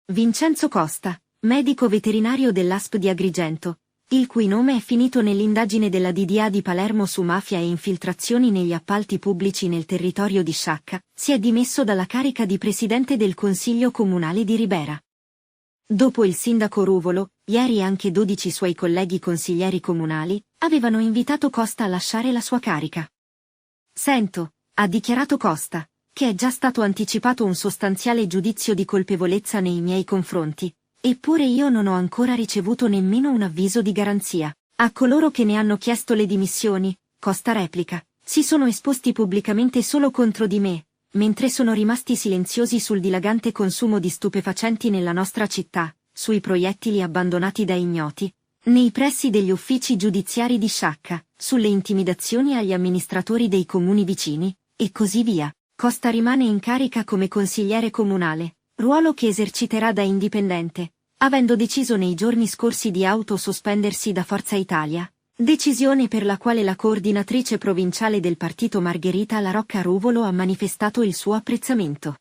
Vincenzo Costa, medico veterinario dell'ASP di Agrigento, il cui nome è finito nell'indagine della DDA di Palermo su mafia e infiltrazioni negli appalti pubblici nel territorio di Sciacca, si è dimesso dalla carica di presidente del Consiglio Comunale di Ribera. Dopo il sindaco Ruvolo, ieri anche 12 suoi colleghi consiglieri comunali avevano invitato Costa a lasciare la sua carica. Sento, ha dichiarato Costa, che è già stato anticipato un sostanziale giudizio di colpevolezza nei miei confronti, eppure io non ho ancora ricevuto nemmeno un avviso di garanzia. A coloro che ne hanno chiesto le dimissioni, Costa replica, si sono esposti pubblicamente solo contro di me, mentre sono rimasti silenziosi sul dilagante consumo di stupefacenti nella nostra città, sui proiettili abbandonati da ignoti, nei pressi degli uffici giudiziari di Sciacca, sulle intimidazioni agli amministratori dei comuni vicini, e così via. Costa rimane in carica come consigliere comunale, ruolo che eserciterà da indipendente, avendo deciso nei giorni scorsi di autosospendersi da Forza Italia, decisione per la quale la coordinatrice provinciale del partito Margherita La Rocca Ruvolo ha manifestato il suo apprezzamento.